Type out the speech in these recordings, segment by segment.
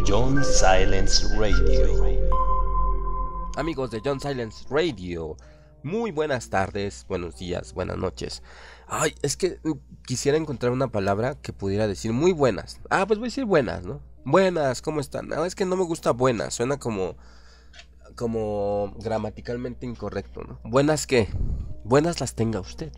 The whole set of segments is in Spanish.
John Silence Radio. Amigos de John Silence Radio, muy buenas tardes, buenos días, buenas noches. Ay, es que quisiera encontrar una palabra que pudiera decir muy buenas. Pues voy a decir buenas, ¿no? Buenas, ¿cómo están? No, es que no me gusta buenas, suena como gramaticalmente incorrecto, ¿no? ¿Buenas qué? Buenas las tenga usted.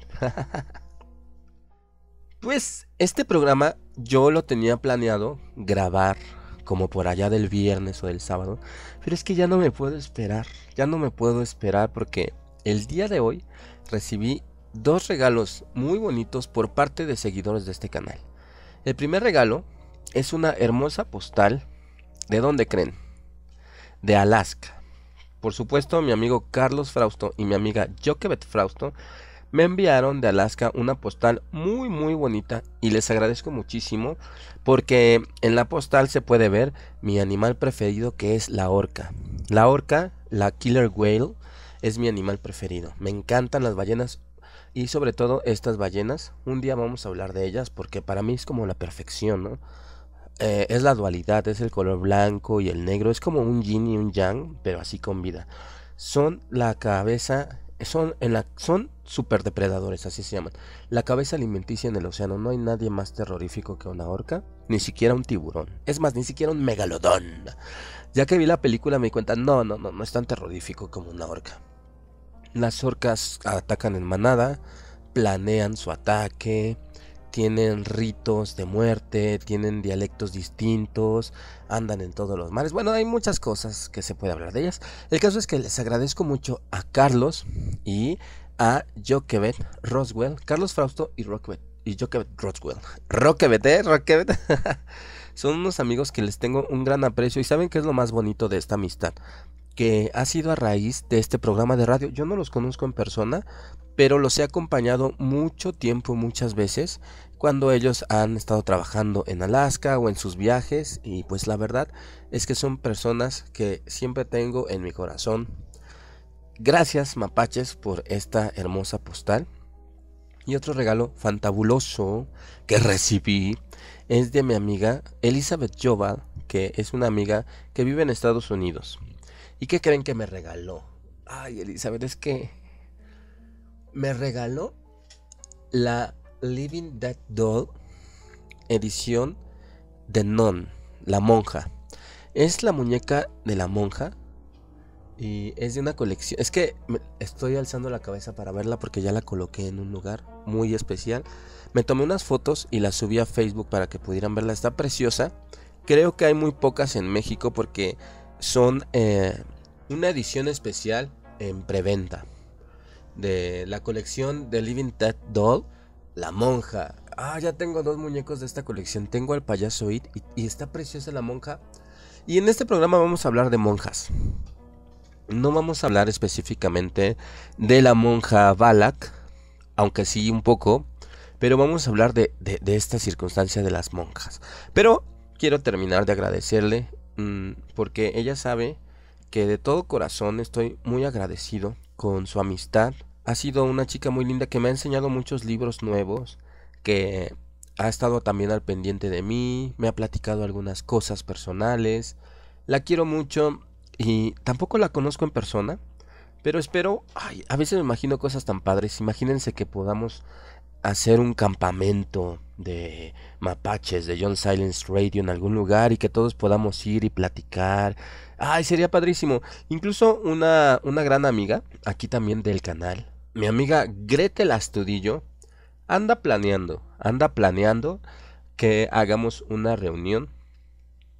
Pues este programa yo lo tenía planeado grabar como por allá del viernes o del sábado, pero es que ya no me puedo esperar porque el día de hoy recibí dos regalos muy bonitos por parte de seguidores de este canal. El primer regalo es una hermosa postal. ¿De dónde creen? De Alaska. Por supuesto, mi amigo Carlos Frausto y mi amiga Joquebet Frausto me enviaron de Alaska una postal muy muy bonita y les agradezco muchísimo porque en la postal se puede ver mi animal preferido, que es la orca. La orca, la killer whale, es mi animal preferido. Me encantan las ballenas y sobre todo estas ballenas. Un día vamos a hablar de ellas porque para mí es como la perfección, ¿no? Es la dualidad, es el color blanco y el negro, es como un yin y un yang, pero así con vida. Son la cabeza, son super depredadores, así se llaman. La cabeza alimenticia en el océano. No hay nadie más terrorífico que una orca, ni siquiera un tiburón. Es más, ni siquiera un megalodón. Ya que vi la película me di cuenta, no es tan terrorífico como una orca. Las orcas atacan en manada, planean su ataque, tienen ritos de muerte, tienen dialectos distintos, andan en todos los mares. Bueno, hay muchas cosas que se puede hablar de ellas. El caso es que les agradezco mucho a Carlos y a Joquebet Roswell, Carlos Frausto y Joquebet Roswell. Roquebet. Son unos amigos que les tengo un gran aprecio y saben qué es lo más bonito de esta amistad, que ha sido a raíz de este programa de radio. Yo no los conozco en persona, pero los he acompañado mucho tiempo, muchas veces, cuando ellos han estado trabajando en Alaska o en sus viajes, y pues la verdad es que son personas que siempre tengo en mi corazón. Gracias, mapaches, por esta hermosa postal. Y otro regalo fantabuloso que recibí es de mi amiga Elizabeth Joval, que es una amiga que vive en Estados Unidos. ¿Y qué creen que me regaló? Ay, Elizabeth, es que me regaló la Living Dead Doll edición de Nun, la monja. Es la muñeca de la monja y es de una colección. Es que estoy alzando la cabeza para verla porque ya la coloqué en un lugar muy especial. Me tomé unas fotos y las subí a Facebook para que pudieran verla. Está preciosa. Creo que hay muy pocas en México porque son una edición especial en preventa de la colección de Living Dead Doll, la monja. Ya tengo dos muñecos de esta colección. Tengo al payaso It y está preciosa la monja. Y en este programa vamos a hablar de monjas. No vamos a hablar específicamente de la monja Valak, aunque sí un poco, pero vamos a hablar de esta circunstancia de las monjas. Pero quiero terminar de agradecerle porque ella sabe que de todo corazón estoy muy agradecido con su amistad. Ha sido una chica muy linda que me ha enseñado muchos libros nuevos, que ha estado también al pendiente de mí, me ha platicado algunas cosas personales. La quiero mucho y tampoco la conozco en persona, pero espero, a veces me imagino cosas tan padres. Imagínense que podamos hacer un campamento de mapaches de John Silence Radio en algún lugar y que todos podamos ir y platicar. Sería padrísimo. Incluso una gran amiga aquí también del canal, mi amiga Gretel Astudillo, anda planeando que hagamos una reunión.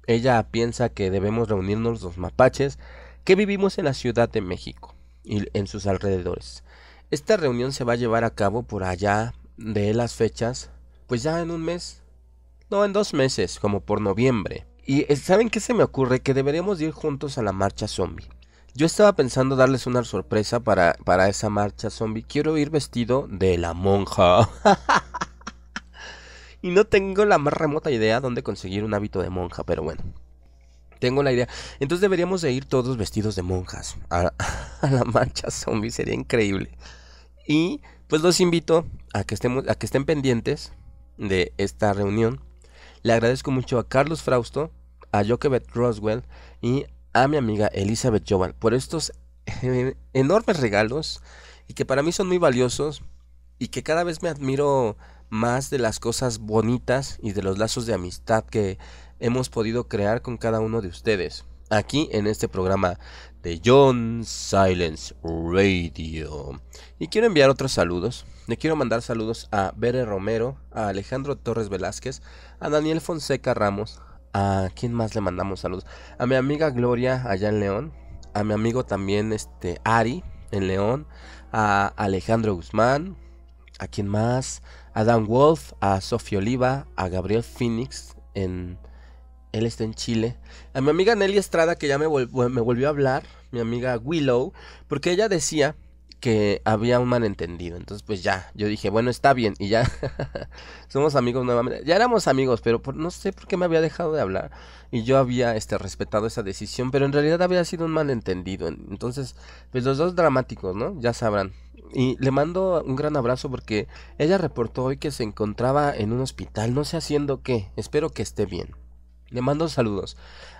Ella piensa que debemos reunirnos los mapaches que vivimos en la Ciudad de México y en sus alrededores. Esta reunión se va a llevar a cabo por allá de las fechas, pues ya en un mes, no, en 2 meses, como por noviembre. Y ¿saben qué se me ocurre? Que deberíamos ir juntos a la marcha zombie. Yo estaba pensando darles una sorpresa para esa marcha zombie. Quiero ir vestido de la monja. Y no tengo la más remota idea dónde conseguir un hábito de monja, pero bueno, tengo la idea. Entonces deberíamos de ir todos vestidos de monjas a la marcha zombie, sería increíble. Y pues los invito a que estén pendientes de esta reunión. Le agradezco mucho a Carlos Frausto, a Jochebed Roswell y a mi amiga Elizabeth Jovan por estos enormes regalos y que para mí son muy valiosos y que cada vez me admiro más de las cosas bonitas y de los lazos de amistad que hemos podido crear con cada uno de ustedes aquí en este programa de John Silence Radio. Y quiero enviar otros saludos. Le quiero mandar saludos a Bere Romero, a Alejandro Torres Velázquez, a Daniel Fonseca Ramos. ¿A quién más le mandamos saludos? A mi amiga Gloria allá en León, a mi amigo también Ari en León, a Alejandro Guzmán, ¿a quién más? A Dan Wolf, a Sofía Oliva, a Gabriel Phoenix él está en Chile. A mi amiga Nelly Estrada, que ya me volvió a hablar, mi amiga Willow, porque ella decía que había un malentendido. Entonces pues ya, yo dije, bueno, está bien, y ya somos amigos nuevamente. Ya éramos amigos, pero no sé por qué me había dejado de hablar. Y yo había respetado esa decisión, pero en realidad había sido un malentendido. Entonces, pues los dos dramáticos, ¿no? Ya sabrán. Y le mando un gran abrazo porque ella reportó hoy que se encontraba en un hospital, no sé haciendo qué, espero que esté bien. Le mando saludos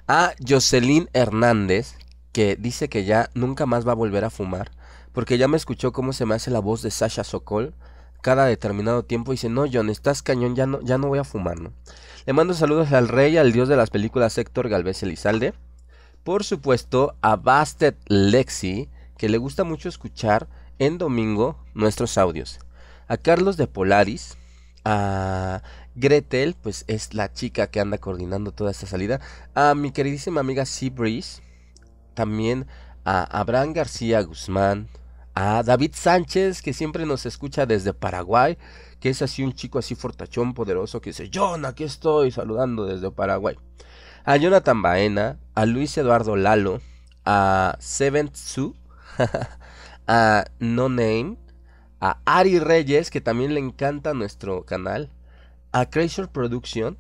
a Jocelyn Hernández, que dice que ya nunca más va a volver a fumar, porque ya me escuchó cómo se me hace la voz de Sasha Sokol cada determinado tiempo y dice, no John, estás cañón, ya no voy a fumar, ¿no? Le mando saludos al rey, al dios de las películas Héctor Galvez Elizalde, por supuesto a Bastet Lexi, que le gusta mucho escuchar en domingo nuestros audios, a Carlos de Polaris, a Gretel, pues es la chica que anda coordinando toda esta salida, a mi queridísima amiga Sea Breeze, también a Abraham García Guzmán, a David Sánchez, que siempre nos escucha desde Paraguay, que es así un chico así fortachón, poderoso, que dice, John, aquí estoy saludando desde Paraguay, a Jonathan Baena, a Luis Eduardo Lalo, a Seventh Sue, a No Name, a Ari Reyes, que también le encanta nuestro canal, a Crazy Production,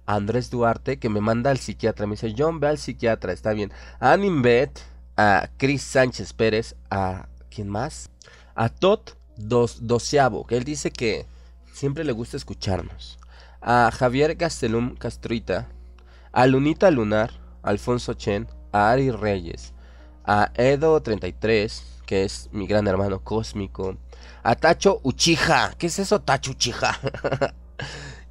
a Andrés Duarte, que me manda al psiquiatra, me dice, John, ve al psiquiatra, está bien, a Animbet, a Chris Sánchez Pérez, a ¿quién más? A Todd Doceavo, que él dice que siempre le gusta escucharnos, a Javier Gastelum Castruita, a Lunita Lunar, a Alfonso Chen, a Ari Reyes, a Edo33, que es mi gran hermano cósmico, a Tacho Uchiha, ¿qué es eso Tacho Uchiha?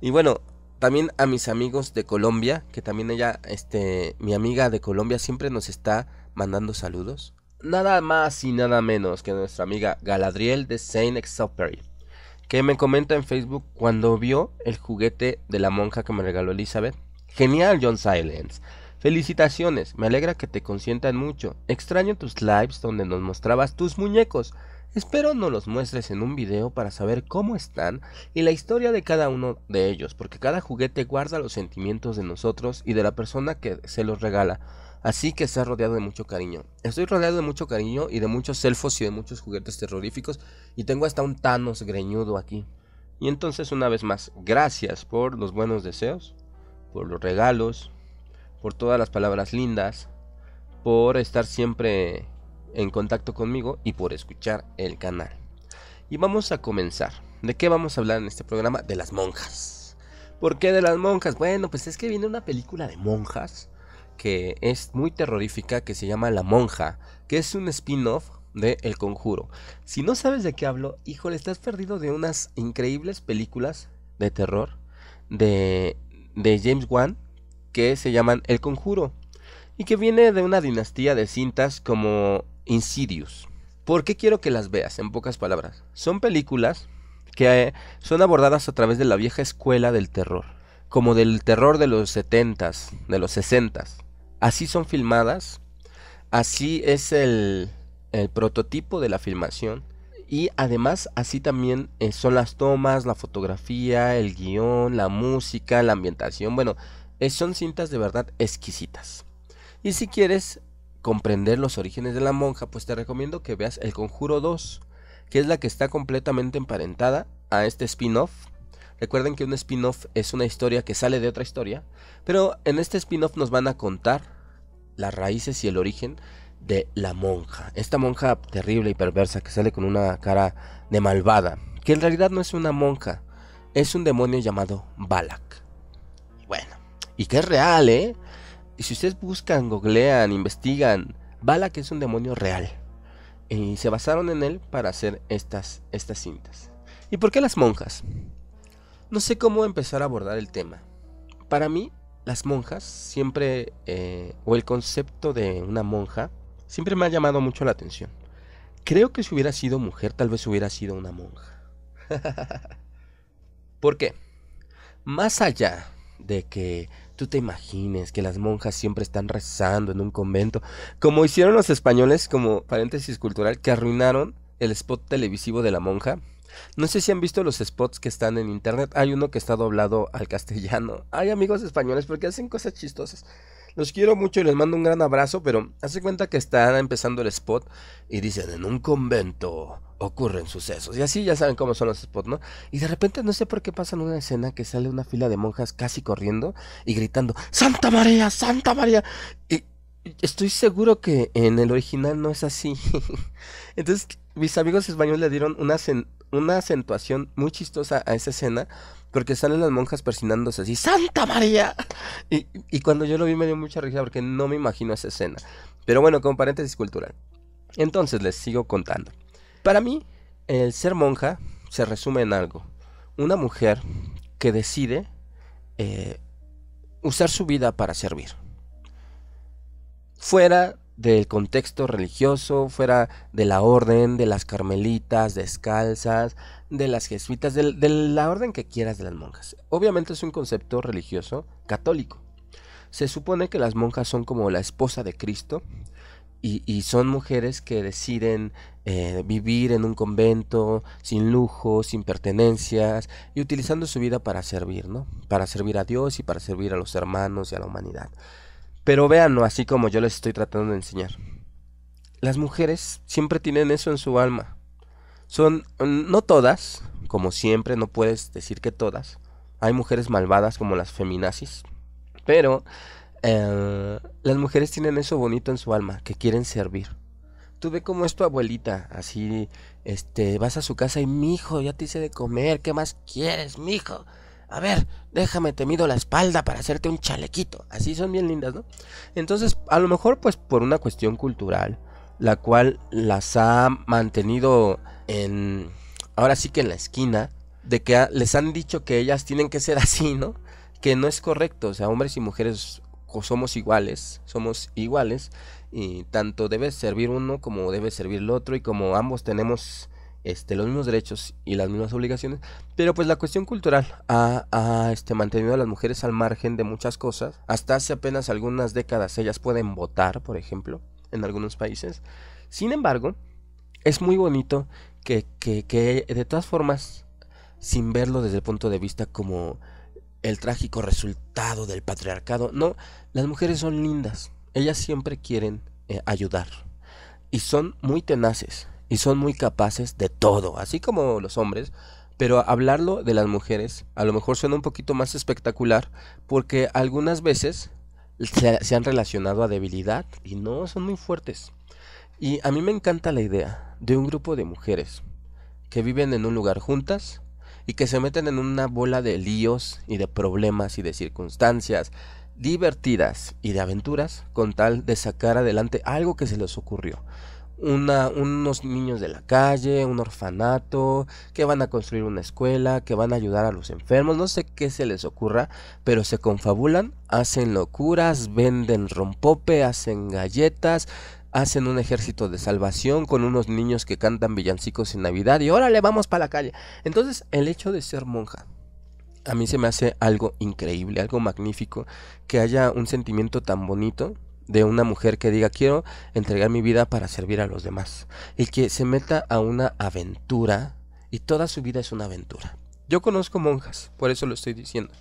Y bueno, también a mis amigos de Colombia, que también ella, mi amiga de Colombia siempre nos está mandando saludos. Nada más y nada menos que nuestra amiga Galadriel de Saint-Exupéry, que me comenta en Facebook cuando vio el juguete de la monja que me regaló Elizabeth. Genial, John Silence. Felicitaciones, me alegra que te consientan mucho. Extraño tus lives donde nos mostrabas tus muñecos. Espero nos los muestres en un video para saber cómo están y la historia de cada uno de ellos, porque cada juguete guarda los sentimientos de nosotros y de la persona que se los regala. Así que se ha rodeado de mucho cariño. Estoy rodeado de mucho cariño y de muchos elfos y de muchos juguetes terroríficos. Y tengo hasta un Thanos greñudo aquí. Y entonces una vez más, gracias por los buenos deseos, por los regalos, por todas las palabras lindas, por estar siempre en contacto conmigo y por escuchar el canal. Y vamos a comenzar. ¿De qué vamos a hablar en este programa? De las monjas. ¿Por qué de las monjas? Bueno, pues es que viene una película de monjas que es muy terrorífica, que se llama La Monja, que es un spin-off de El Conjuro. Si no sabes de qué hablo, híjole, estás perdido de unas increíbles películas de terror de James Wan que se llaman El Conjuro y que viene de una dinastía de cintas como Insidious. ¿Por qué quiero que las veas? En pocas palabras, son películas que son abordadas a través de la vieja escuela del terror, como del terror de los 70s, de los 60s. Así son filmadas, así es el prototipo de la filmación y además así también son las tomas, la fotografía, el guión, la música, la ambientación. Bueno, son cintas de verdad exquisitas. Y si quieres comprender los orígenes de la monja, pues te recomiendo que veas El Conjuro 2, que es la que está completamente emparentada a este spin-off. Recuerden que un spin-off es una historia que sale de otra historia, pero en este spin-off nos van a contar las raíces y el origen de la monja. Esta monja terrible y perversa que sale con una cara de malvada, que en realidad no es una monja, es un demonio llamado Balak. y que es real, ¿eh? Y si ustedes buscan, googlean, investigan, Balak es un demonio real. Y se basaron en él para hacer estas cintas. ¿Y por qué las monjas? No sé cómo empezar a abordar el tema. Para mí, las monjas siempre, o el concepto de una monja, siempre me ha llamado mucho la atención. Creo que si hubiera sido mujer, tal vez hubiera sido una monja. ¿Por qué? Más allá de que tú te imagines que las monjas siempre están rezando en un convento, como hicieron los españoles, como paréntesis cultural, que arruinaron el spot televisivo de la monja. No sé si han visto los spots que están en internet. Hay uno que está doblado al castellano. Hay amigos españoles porque hacen cosas chistosas. Los quiero mucho y les mando un gran abrazo, pero hace cuenta que está empezando el spot y dicen, en un convento ocurren sucesos. Y así ya saben cómo son los spots, ¿no? Y de repente no sé por qué pasan una escena que sale una fila de monjas casi corriendo y gritando, ¡Santa María! ¡Santa María! Y estoy seguro que en el original no es así. Entonces mis amigos españoles le dieron una acentuación muy chistosa a esa escena porque salen las monjas persinándose así, ¡Santa María! Y cuando yo lo vi me dio mucha risa porque no me imagino esa escena. Pero bueno, como paréntesis cultural. Entonces les sigo contando. Para mí, el ser monja se resume en algo. Una mujer que decide eh, usar su vida para servir. Fuera del contexto religioso, fuera de la orden, de las carmelitas descalzas, de las jesuitas, de la orden que quieras de las monjas. Obviamente es un concepto religioso católico. Se supone que las monjas son como la esposa de Cristo y son mujeres que deciden vivir en un convento sin lujos, sin pertenencias y utilizando su vida para servir, ¿no? Para servir a Dios y para servir a los hermanos y a la humanidad. Pero véanlo así como yo les estoy tratando de enseñar. Las mujeres siempre tienen eso en su alma. Son, no todas, como siempre, no puedes decir que todas. Hay mujeres malvadas como las feminazis. Pero las mujeres tienen eso bonito en su alma, que quieren servir. Tú ve cómo es tu abuelita, así, vas a su casa y mijo, ya te hice de comer, ¿qué más quieres, mijo? A ver, déjame, te mido la espalda para hacerte un chalequito. Así son bien lindas, ¿no? Entonces, a lo mejor, pues, por una cuestión cultural, la cual las ha mantenido en, ahora sí que en la esquina, de que les han dicho que ellas tienen que ser así, ¿no? Que no es correcto, o sea, hombres y mujeres somos iguales, y tanto debe servir uno como debe servir el otro, y como ambos tenemos los mismos derechos y las mismas obligaciones, pero pues la cuestión cultural ha mantenido a las mujeres al margen de muchas cosas. Hasta hace apenas algunas décadas ellas pueden votar, por ejemplo, en algunos países. Sin embargo, es muy bonito que de todas formas, sin verlo desde el punto de vista como el trágico resultado del patriarcado, no, las mujeres son lindas, ellas siempre quieren ayudar y son muy tenaces y son muy capaces de todo, así como los hombres, pero hablarlo de las mujeres a lo mejor suena un poquito más espectacular porque algunas veces se han relacionado a debilidad y no, son muy fuertes. Y a mí me encanta la idea de un grupo de mujeres que viven en un lugar juntas y que se meten en una bola de líos y de problemas y de circunstancias divertidas y de aventuras con tal de sacar adelante algo que se les ocurrió. Unos niños de la calle, un orfanato, que van a construir una escuela, que van a ayudar a los enfermos, no sé qué se les ocurra, pero se confabulan, hacen locuras, venden rompope, hacen galletas, hacen un ejército de salvación con unos niños que cantan villancicos en Navidad y órale, vamos para la calle. Entonces, el hecho de ser monja a mí se me hace algo increíble, algo magnífico, que haya un sentimiento tan bonito de una mujer que diga quiero entregar mi vida para servir a los demás y que se meta a una aventura y toda su vida es una aventura. Yo conozco monjas, por eso lo estoy diciendo.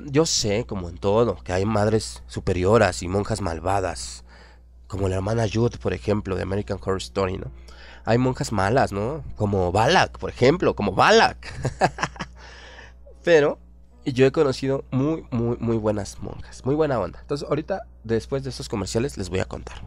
Yo sé, como en todo, que hay madres superioras y monjas malvadas, como la hermana Jude, por ejemplo, de American Horror Story, ¿no? Hay monjas malas, ¿no? Como Balak, por ejemplo, como Balak. Pero yo he conocido muy buenas monjas, muy buena onda. Entonces, ahorita, después de estos comerciales, les voy a contar.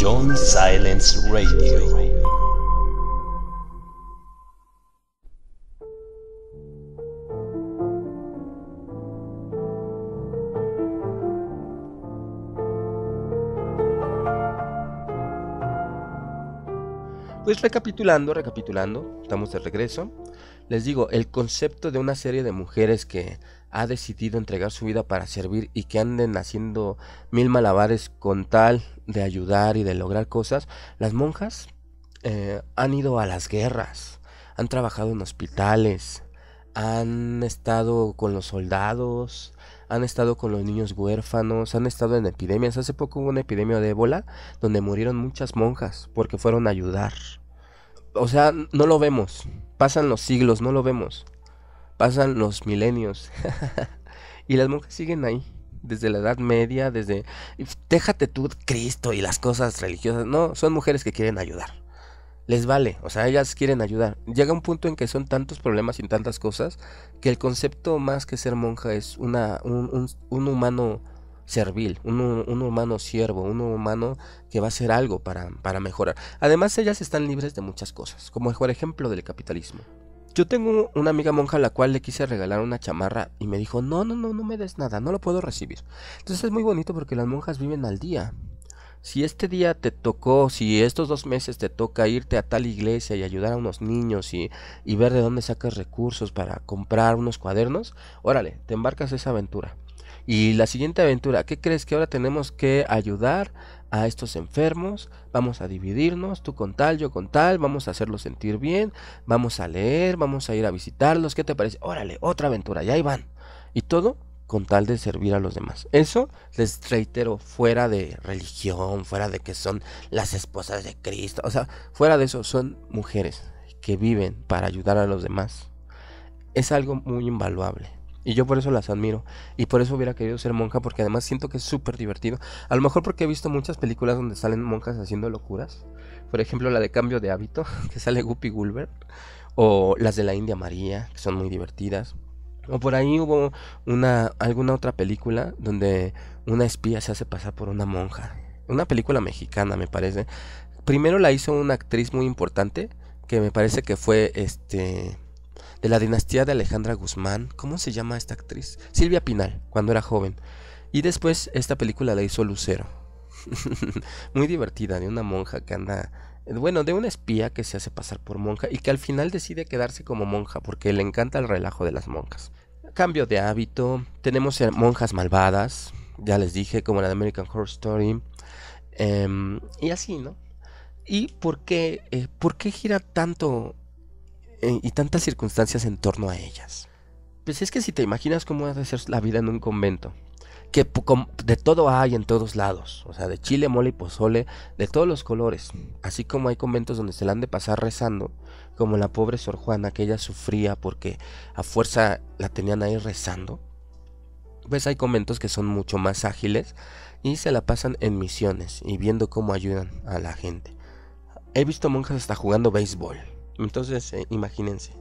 Johnny Silence Radio. Pues recapitulando, estamos de regreso. Les digo, el concepto de una serie de mujeres que ha decidido entregar su vida para servir y que anden haciendo mil malabares con tal de ayudar y de lograr cosas. Las monjas han ido a las guerras, han trabajado en hospitales, han estado con los soldados, han estado con los niños huérfanos, han estado en epidemias. Hace poco hubo una epidemia de ébola donde murieron muchas monjas porque fueron a ayudar. O sea, no lo vemos. Pasan los siglos, no lo vemos. Pasan los milenios. Y las monjas siguen ahí. Desde la Edad Media, desde... Déjate tú Cristo y las cosas religiosas. No, son mujeres que quieren ayudar. Les vale, o sea, ellas quieren ayudar. Llega un punto en que son tantos problemas y tantas cosas que el concepto más que ser monja es un humano servil, un humano siervo, un humano que va a hacer algo para mejorar. Además, ellas están libres de muchas cosas, como por ejemplo del capitalismo. Yo tengo una amiga monja a la cual le quise regalar una chamarra y me dijo, no me des nada, no lo puedo recibir. Entonces es muy bonito porque las monjas viven al día. Si este día te tocó, si estos 2 meses te toca irte a tal iglesia y ayudar a unos niños y ver de dónde sacas recursos para comprar unos cuadernos, órale, te embarcas esa aventura. Y la siguiente aventura, ¿qué crees? Que ahora tenemos que ayudar a estos enfermos, vamos a dividirnos, tú con tal, yo con tal, vamos a hacerlos sentir bien, vamos a leer, vamos a ir a visitarlos, ¿qué te parece? Órale, otra aventura, y ahí van. Y todo con tal de servir a los demás. Eso, les reitero, fuera de religión, fuera de que son las esposas de Cristo, o sea, fuera de eso, son mujeres que viven para ayudar a los demás. Es algo muy invaluable. Y yo por eso las admiro. Y por eso hubiera querido ser monja. Porque además siento que es súper divertido. A lo mejor porque he visto muchas películas donde salen monjas haciendo locuras. Por ejemplo la de Cambio de Hábito, que sale Guppy Gulliver. O las de la India María, que son muy divertidas. O por ahí hubo alguna otra película donde una espía se hace pasar por una monja. Una película mexicana, me parece. Primero la hizo una actriz muy importante, que me parece que fue de la dinastía de Alejandra Guzmán. ¿Cómo se llama esta actriz? Silvia Pinal, cuando era joven. Y después esta película la hizo Lucero. Muy divertida, de una monja que anda... Bueno, de una espía que se hace pasar por monja y que al final decide quedarse como monja porque le encanta el relajo de las monjas. Cambio de hábito. Tenemos monjas malvadas, ya les dije, como la de American Horror Story. Y así, ¿no? ¿Y por qué gira tanto... y tantas circunstancias en torno a ellas? Pues es que si te imaginas cómo ha de ser la vida en un convento, que de todo hay en todos lados, o sea, de chile, mole y pozole, de todos los colores, así como hay conventos donde se la han de pasar rezando, como la pobre Sor Juana, que ella sufría porque a fuerza la tenían ahí rezando. Pues hay conventos que son mucho más ágiles y se la pasan en misiones y viendo cómo ayudan a la gente. He visto monjas hasta jugando béisbol. Entonces, imagínense.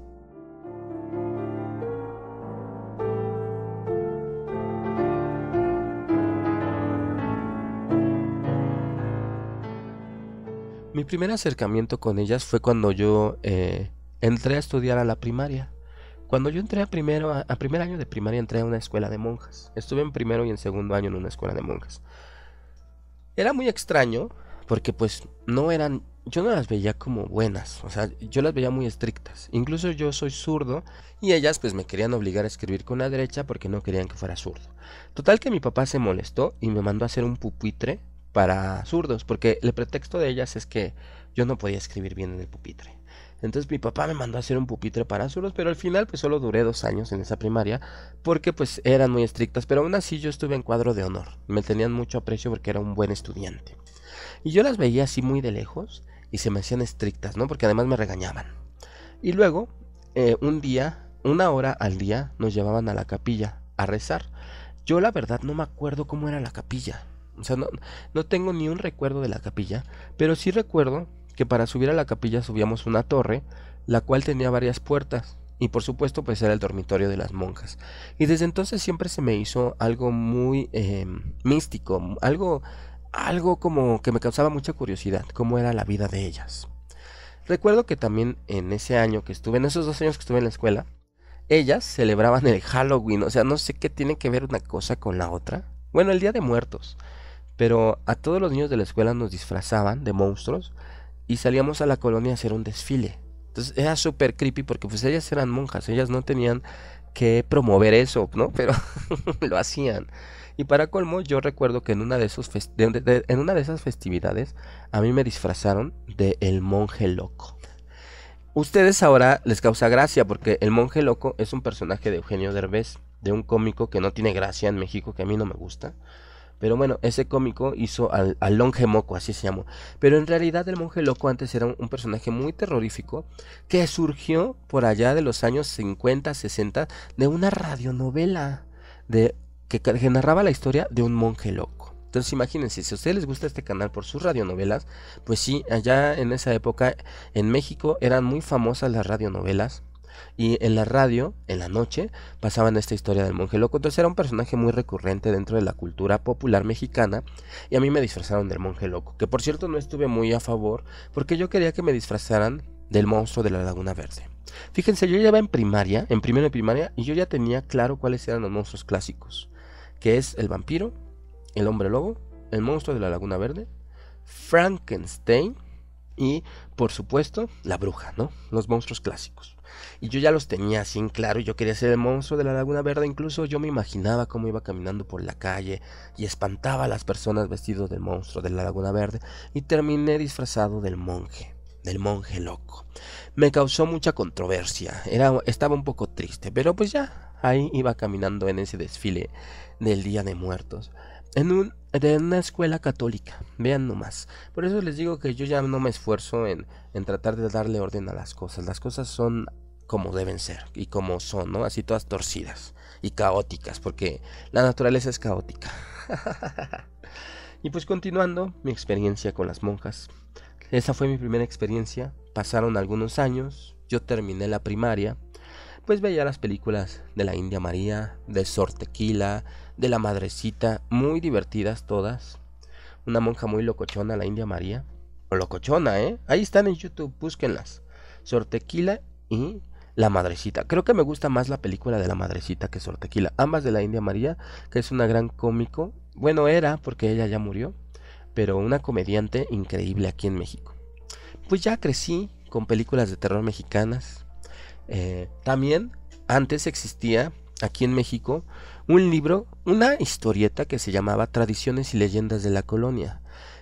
Mi primer acercamiento con ellas fue cuando yo entré a estudiar a la primaria. Cuando yo entré a primer año de primaria, entré a una escuela de monjas. Estuve en primero y en segundo año en una escuela de monjas. Era muy extraño porque pues yo no las veía como buenas, o sea, yo las veía muy estrictas. Incluso yo soy zurdo y ellas pues me querían obligar a escribir con la derecha porque no querían que fuera zurdo. Total que mi papá se molestó y me mandó a hacer un pupitre para zurdos, porque el pretexto de ellas es que yo no podía escribir bien en el pupitre. Entonces mi papá me mandó a hacer un pupitre para zurdos, pero al final pues solo duré 2 años en esa primaria porque pues eran muy estrictas, pero aún así yo estuve en cuadro de honor. Me tenían mucho aprecio porque era un buen estudiante. Y yo las veía así muy de lejos y se me hacían estrictas, ¿no? Porque además me regañaban. Y luego, un día, 1 hora al día, nos llevaban a la capilla a rezar. Yo la verdad no me acuerdo cómo era la capilla. O sea, no tengo ni un recuerdo de la capilla, pero sí recuerdo que para subir a la capilla subíamos una torre, la cual tenía varias puertas. Y por supuesto pues era el dormitorio de las monjas. Y desde entonces siempre se me hizo algo muy místico, algo algo como que me causaba mucha curiosidad, cómo era la vida de ellas. Recuerdo que también en ese año que estuve, en esos 2 años que estuve en la escuela, ellas celebraban el Halloween, o sea, no sé qué tiene que ver una cosa con la otra. Bueno, el Día de Muertos, pero a todos los niños de la escuela nos disfrazaban de monstruos y salíamos a la colonia a hacer un desfile. Entonces era súper creepy porque pues ellas eran monjas, ellas no tenían que promover eso, ¿no? Pero lo hacían. Y para colmo, yo recuerdo que en una de, en una de esas festividades a mí me disfrazaron de el monje loco. Ustedes ahora les causa gracia porque el monje loco es un personaje de Eugenio Derbez, de un cómico que no tiene gracia en México, que a mí no me gusta. Pero bueno, ese cómico hizo al Longe Moco, así se llamó. Pero en realidad el monje loco antes era un personaje muy terrorífico que surgió por allá de los años 50, 60 de una radionovela de, que narraba la historia de un monje loco. Entonces imagínense, si a ustedes les gusta este canal por sus radionovelas, pues sí, allá en esa época en México eran muy famosas las radionovelas. Y en la radio, en la noche, pasaban esta historia del monje loco. Entonces era un personaje muy recurrente dentro de la cultura popular mexicana. Y a mí me disfrazaron del monje loco. Que por cierto no estuve muy a favor, porque yo quería que me disfrazaran del monstruo de la Laguna Verde. Fíjense, yo ya iba en primaria, en primero de primaria, y yo ya tenía claro cuáles eran los monstruos clásicos. Que es el vampiro, el hombre lobo, el monstruo de la Laguna Verde, Frankenstein y, por supuesto, la bruja, ¿no? Los monstruos clásicos. Y yo ya los tenía así en claro, yo quería ser el monstruo de la Laguna Verde, incluso yo me imaginaba cómo iba caminando por la calle y espantaba a las personas vestidos del monstruo de la Laguna Verde y terminé disfrazado del monje loco. Me causó mucha controversia, estaba un poco triste, pero pues ya, ahí iba caminando en ese desfile del Día de Muertos. De una escuela católica, vean nomás. Por eso les digo que yo ya no me esfuerzo en tratar de darle orden a las cosas. Las cosas son como deben ser y como son, ¿no? Así todas torcidas y caóticas, porque la naturaleza es caótica. Y pues continuando mi experiencia con las monjas. Esa fue mi primera experiencia. Pasaron algunos años, yo terminé la primaria. Pues veía las películas de la India María, de Sor Tequila, de la Madrecita, muy divertidas todas. Una monja muy locochona, la India María. O locochona, ¿eh? Ahí están en YouTube, búsquenlas. Sor Tequila y la Madrecita. Creo que me gusta más la película de la Madrecita que Sor Tequila. Ambas de la India María, que es una gran cómico. Bueno, era, porque ella ya murió, pero una comediante increíble aquí en México. Pues ya crecí con películas de terror mexicanas. También antes existía aquí en México un libro, una historieta que se llamaba Tradiciones y Leyendas de la Colonia.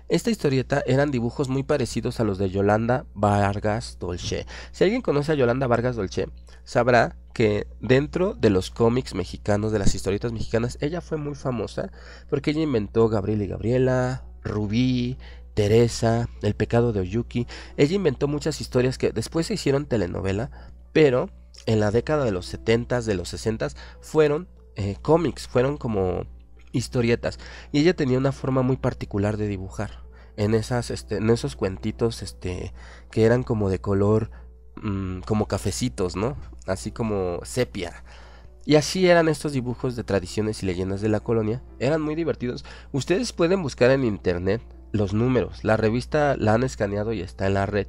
Esta historieta eran dibujos muy parecidos a los de Yolanda Vargas Dolce. Si alguien conoce a Yolanda Vargas Dolce, sabrá que dentro de los cómics mexicanos, de las historietas mexicanas, ella fue muy famosa porque ella inventó Gabriel y Gabriela, Rubí, Teresa, El pecado de Oyuki. Ella inventó muchas historias que después se hicieron telenovela, pero en la década de los 70s, de los 60s, fueron cómics, fueron como historietas. Y ella tenía una forma muy particular de dibujar. En esos cuentitos que eran como de color, como cafecitos, ¿no? Así como sepia. Y así eran estos dibujos de Tradiciones y Leyendas de la Colonia. Eran muy divertidos. Ustedes pueden buscar en internet los números. La revista la han escaneado y está en la red.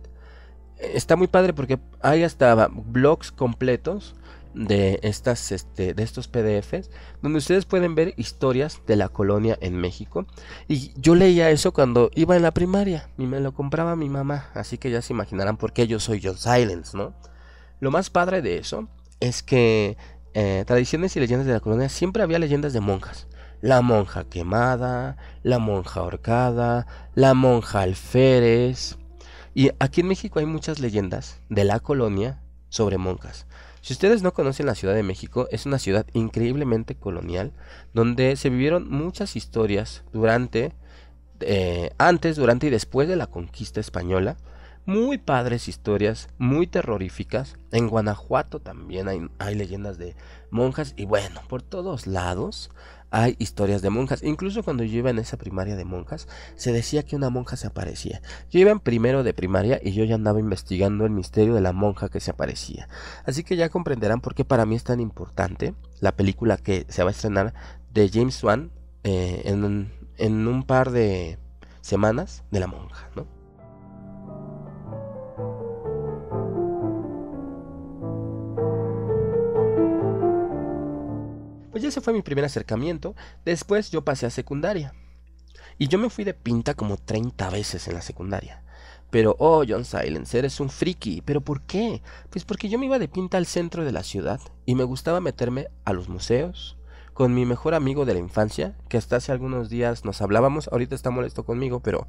Está muy padre porque hay hasta blogs completos de estos PDFs donde ustedes pueden ver historias de la colonia en México. Y yo leía eso cuando iba en la primaria y me lo compraba mi mamá, así que ya se imaginarán por qué yo soy John Silence, ¿no? Lo más padre de eso es que Tradiciones y Leyendas de la Colonia siempre había leyendas de monjas. La monja quemada, la monja ahorcada, la monja alférez. Y aquí en México hay muchas leyendas de la colonia sobre monjas. Si ustedes no conocen la Ciudad de México, es una ciudad increíblemente colonial, donde se vivieron muchas historias antes, durante y después de la conquista española. Muy padres historias, muy terroríficas. En Guanajuato también hay leyendas de monjas. Y bueno, por todos lados hay historias de monjas. Incluso cuando yo iba en esa primaria de monjas, se decía que una monja se aparecía. Yo iba en primero de primaria y yo ya andaba investigando el misterio de la monja que se aparecía. Así que ya comprenderán por qué para mí es tan importante la película que se va a estrenar de James Wan en un par de semanas de la monja, ¿no? Pues ya ese fue mi primer acercamiento. Después yo pasé a secundaria. Y yo me fui de pinta como 30 veces en la secundaria. Pero, oh, John Silence, eres un friki. ¿Pero por qué? Pues porque yo me iba de pinta al centro de la ciudad y me gustaba meterme a los museos con mi mejor amigo de la infancia, que hasta hace algunos días nos hablábamos. Ahorita está molesto conmigo, pero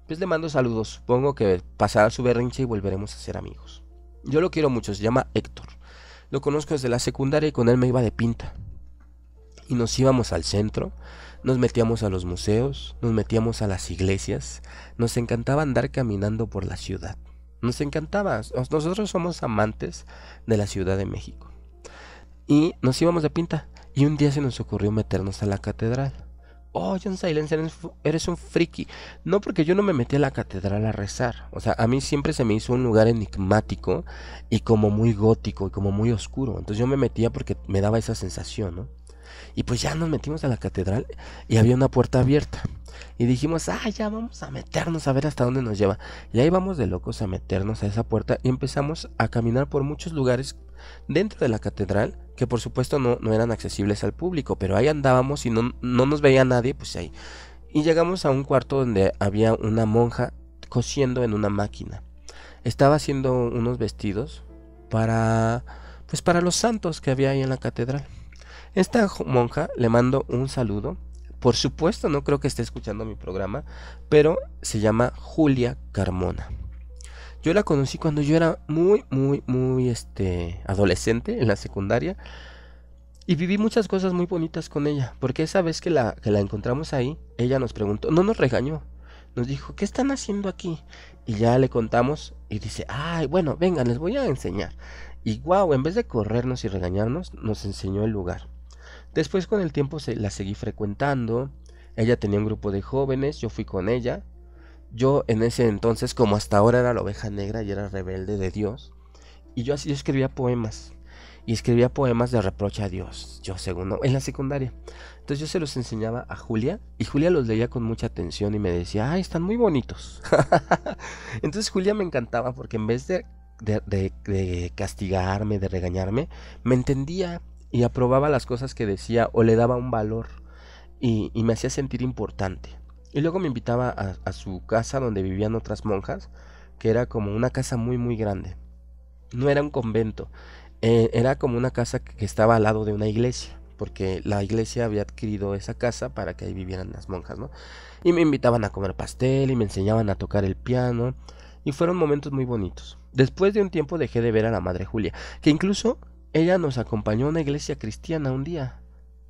pues le mando saludos. Supongo que pasará su berrinche y volveremos a ser amigos. Yo lo quiero mucho, se llama Héctor. Lo conozco desde la secundaria y con él me iba de pinta. Y nos íbamos al centro, nos metíamos a los museos, nos metíamos a las iglesias, nos encantaba andar caminando por la ciudad. Nos encantaba, nosotros somos amantes de la Ciudad de México. Y nos íbamos de pinta, y un día se nos ocurrió meternos a la catedral. Oh, John Silence, eres un friki. No, porque yo no me metí a la catedral a rezar. O sea, a mí siempre se me hizo un lugar enigmático y como muy gótico y como muy oscuro. Entonces yo me metía porque me daba esa sensación, ¿no? Y pues ya nos metimos a la catedral y había una puerta abierta. Y dijimos, ya vamos a meternos a ver hasta dónde nos lleva. Y ahí vamos de locos a meternos a esa puerta y empezamos a caminar por muchos lugares dentro de la catedral, que por supuesto no eran accesibles al público, pero ahí andábamos y no nos veía nadie, pues ahí. Y llegamos a un cuarto donde había una monja cosiendo en una máquina. Estaba haciendo unos vestidos para los santos que había ahí en la catedral. Esta monja le mando un saludo. Por supuesto, no creo que esté escuchando mi programa, pero se llama Julia Carmona. Yo la conocí cuando yo era muy adolescente en la secundaria y viví muchas cosas muy bonitas con ella, porque esa vez que la encontramos ahí, ella nos preguntó, no nos regañó, nos dijo, ¿qué están haciendo aquí? Y ya le contamos y dice, bueno, vengan, les voy a enseñar. Y wow, en vez de corrernos y regañarnos, nos enseñó el lugar. Después con el tiempo la seguí frecuentando, ella tenía un grupo de jóvenes, yo fui con ella. Yo en ese entonces, como hasta ahora, era la oveja negra y era rebelde de Dios. Y yo escribía poemas. Y escribía poemas de reproche a Dios, yo según, en la secundaria. Entonces yo se los enseñaba a Julia y Julia los leía con mucha atención y me decía, están muy bonitos. Entonces Julia me encantaba porque en vez de castigarme, de regañarme, me entendía y aprobaba las cosas que decía o le daba un valor y me hacía sentir importante. Y luego me invitaba a su casa donde vivían otras monjas, que era como una casa muy muy grande. No era un convento, era como una casa que estaba al lado de una iglesia, porque la iglesia había adquirido esa casa para que ahí vivieran las monjas, ¿no? Y me invitaban a comer pastel y me enseñaban a tocar el piano y fueron momentos muy bonitos. Después de un tiempo dejé de ver a la Madre Julia, que incluso ella nos acompañó a una iglesia cristiana un día,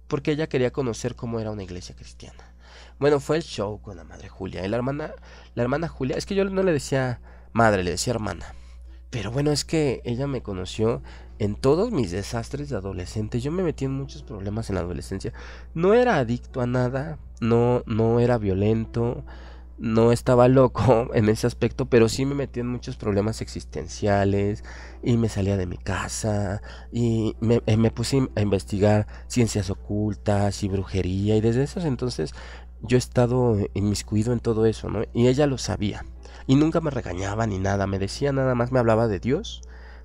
porque ella quería conocer cómo era una iglesia cristiana. Bueno, fue el show con la Madre Julia. Y la hermana Julia, es que yo no le decía madre, le decía hermana. Pero bueno, es que ella me conoció en todos mis desastres de adolescente. Yo me metí en muchos problemas en la adolescencia. No era adicto a nada, no era violento, no estaba loco en ese aspecto, pero sí me metí en muchos problemas existenciales y me salía de mi casa y me puse a investigar ciencias ocultas y brujería y desde esos entonces yo he estado inmiscuido en todo eso, ¿no? Y ella lo sabía y nunca me regañaba ni nada, me decía nada más, me hablaba de Dios,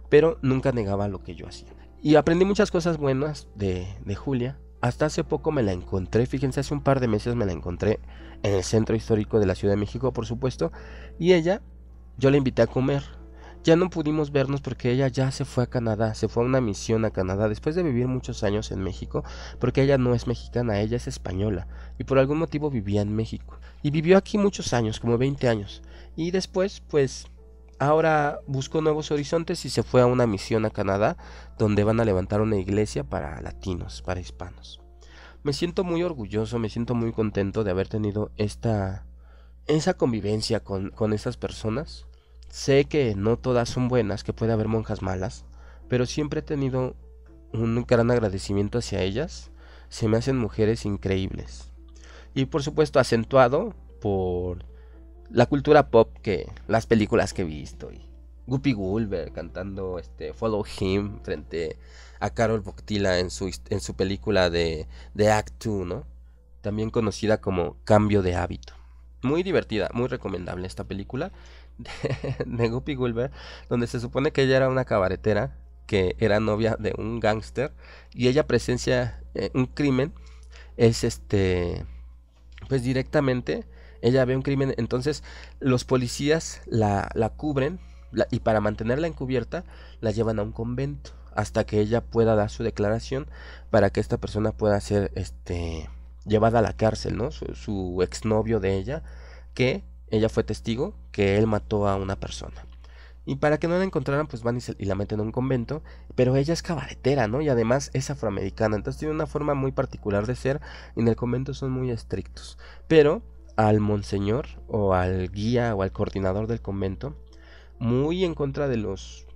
pero nunca negaba lo que yo hacía. Y aprendí muchas cosas buenas de Julia. Hasta hace poco me la encontré, fíjense, hace un par de meses me la encontré en el centro histórico de la Ciudad de México, por supuesto, y yo la invité a comer. Ya no pudimos vernos porque ella ya se fue a Canadá, se fue a una misión a Canadá después de vivir muchos años en México, porque ella no es mexicana, ella es española, y por algún motivo vivía en México. Y vivió aquí muchos años, como 20 años, y después, pues, ahora buscó nuevos horizontes y se fue a una misión a Canadá, donde van a levantar una iglesia para latinos, para hispanos. Me siento muy orgulloso, me siento muy contento de haber tenido esa convivencia con estas personas. Sé que no todas son buenas, que puede haber monjas malas, pero siempre he tenido un gran agradecimiento hacia ellas. Se me hacen mujeres increíbles. Y por supuesto acentuado por la cultura pop, que las películas que he visto y Guppy Gulliver cantando Follow Him frente a Carol Boctila en su película de Act 2, ¿no? También conocida como Cambio de Hábito. Muy divertida, muy recomendable esta película de, de Guppy Gulliver, donde se supone que ella era una cabaretera que era novia de un gángster y ella presencia un crimen, es pues directamente ella ve un crimen, entonces los policías la cubren y para mantenerla encubierta la llevan a un convento hasta que ella pueda dar su declaración para que esta persona pueda ser llevada a la cárcel, ¿no? Su exnovio de ella, que ella fue testigo que él mató a una persona. Y para que no la encontraran, pues van y la meten en un convento. Pero ella es cabaretera, ¿no? Y además es afroamericana. Entonces tiene una forma muy particular de ser. Y en el convento son muy estrictos. Pero al monseñor, o al guía, o al coordinador del convento, muy en contra de los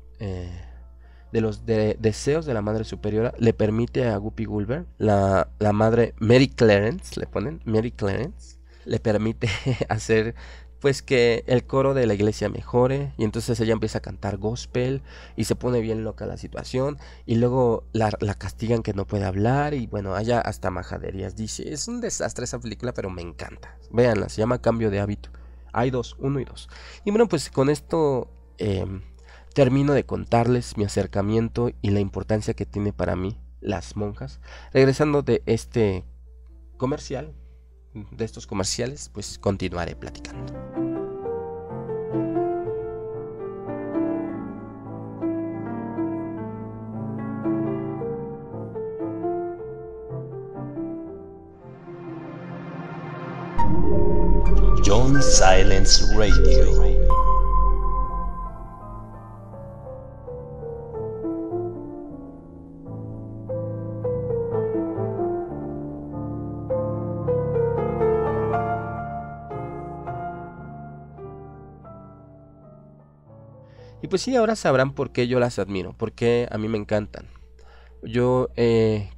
deseos de la madre superiora, le permite a Guppy Gulliver, la madre Mary Clarence, le ponen Mary Clarence, le permite hacer pues que el coro de la iglesia mejore y entonces ella empieza a cantar gospel y se pone bien loca la situación y luego la castigan que no puede hablar y bueno, haya hasta majaderías, dice, es un desastre esa película pero me encanta, véanla, se llama Cambio de Hábito, hay dos, uno y dos. Y bueno, pues con esto termino de contarles mi acercamiento y la importancia que tiene para mí las monjas, regresando de este comercial, de estos comerciales, pues continuaré platicando. John Silence Radio. Y pues sí, ahora sabrán por qué yo las admiro, por qué a mí me encantan. Yo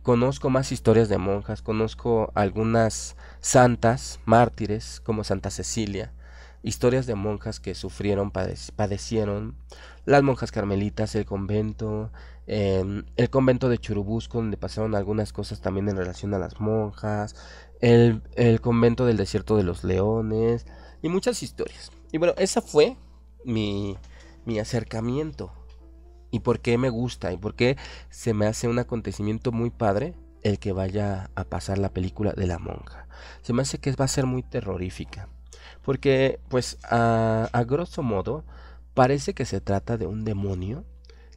conozco más historias de monjas, conozco algunas santas, mártires, como Santa Cecilia, historias de monjas que sufrieron, padecieron, las monjas carmelitas, el convento de Churubusco, donde pasaron algunas cosas también en relación a las monjas, el convento del desierto de los leones, y muchas historias. Y bueno, esa fue mi acercamiento y por qué me gusta y por qué se me hace un acontecimiento muy padre el que vaya a pasar la película de la monja. Se me hace que va a ser muy terrorífica porque pues a grosso modo parece que se trata de un demonio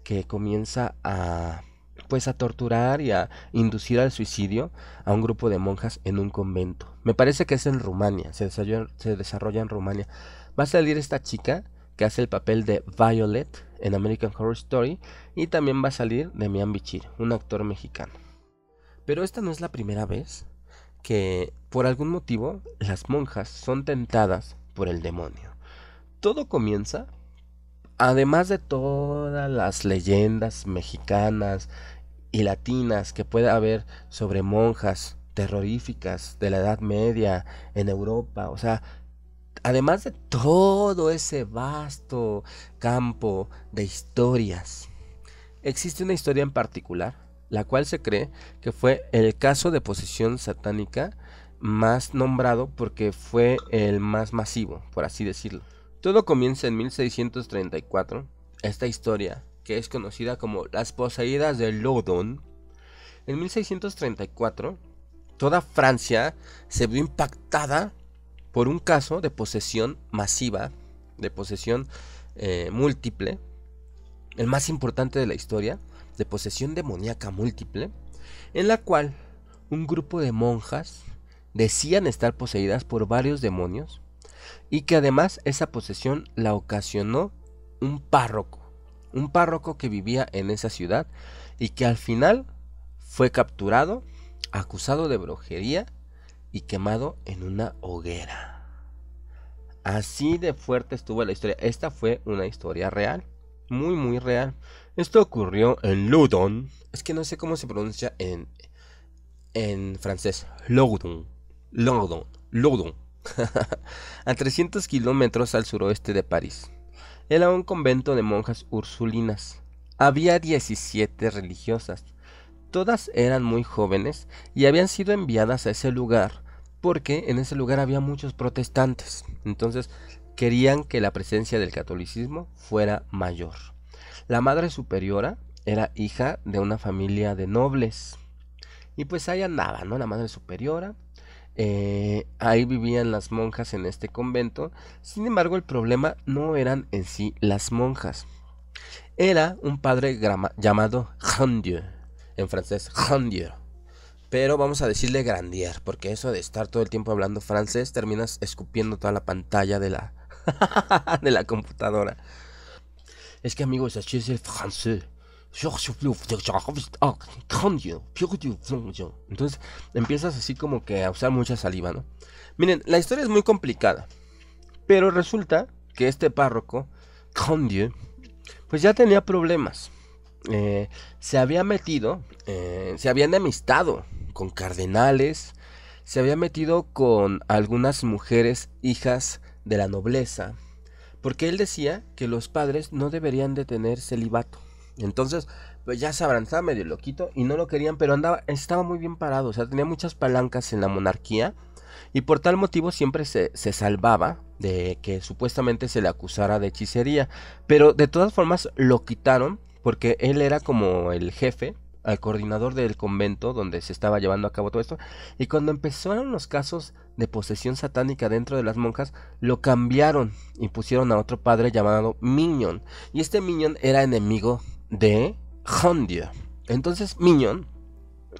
que comienza a pues a torturar y a inducir al suicidio a un grupo de monjas en un convento. Me parece que es en Rumania, se desarrolla en Rumania. Va a salir esta chica que hace el papel de Violet en American Horror Story y también va a salir Demián Bichir, un actor mexicano. Pero esta no es la primera vez que por algún motivo las monjas son tentadas por el demonio. Todo comienza, además de todas las leyendas mexicanas y latinas que puede haber sobre monjas terroríficas de la Edad Media en Europa, o sea, además de todo ese vasto campo de historias, existe una historia en particular, la cual se cree que fue el caso de posesión satánica más nombrado porque fue el más masivo, por así decirlo. Todo comienza en 1634, esta historia, que es conocida como las poseídas de Loudun. En 1634, toda Francia se vio impactada por un caso de posesión masiva, de posesión múltiple, el más importante de la historia, de posesión demoníaca múltiple, en la cual un grupo de monjas decían estar poseídas por varios demonios y que además esa posesión la ocasionó un párroco que vivía en esa ciudad y que al final fue capturado, acusado de brujería y quemado en una hoguera. Así de fuerte estuvo la historia. Esta fue una historia real, muy muy real. Esto ocurrió en Loudun. Es que no sé cómo se pronuncia en francés. Loudun. A 300 kilómetros al suroeste de París. Era un convento de monjas ursulinas. Había 17 religiosas. Todas eran muy jóvenes y habían sido enviadas a ese lugar porque en ese lugar había muchos protestantes. Entonces querían que la presencia del catolicismo fuera mayor. La madre superiora era hija de una familia de nobles. Y pues ahí andaba, ¿no? La madre superiora. Ahí vivían las monjas en este convento. Sin embargo, el problema no eran en sí las monjas. Era un padre llamado Grandier. En francés, Grandier. Pero vamos a decirle Grandier, porque eso de estar todo el tiempo hablando francés, terminas escupiendo toda la pantalla de la, de la computadora. Es que, amigos, así es el francés. Entonces empiezas así como que a usar mucha saliva, ¿no? Miren, la historia es muy complicada, pero resulta que este párroco, Grandier, pues ya tenía problemas. Se había metido, se había enemistado con cardenales, se había metido con algunas mujeres hijas de la nobleza, porque él decía que los padres no deberían de tener celibato. Entonces, pues ya sabrán, estaba medio loquito y no lo querían, pero estaba muy bien parado, o sea, tenía muchas palancas en la monarquía y por tal motivo siempre se salvaba de que supuestamente se le acusara de hechicería, pero de todas formas lo quitaron porque él era como el jefe, el coordinador del convento donde se estaba llevando a cabo todo esto, y cuando empezaron los casos de posesión satánica dentro de las monjas, lo cambiaron y pusieron a otro padre llamado Mignon, y este Mignon era enemigo de Grandier. Entonces Mignon,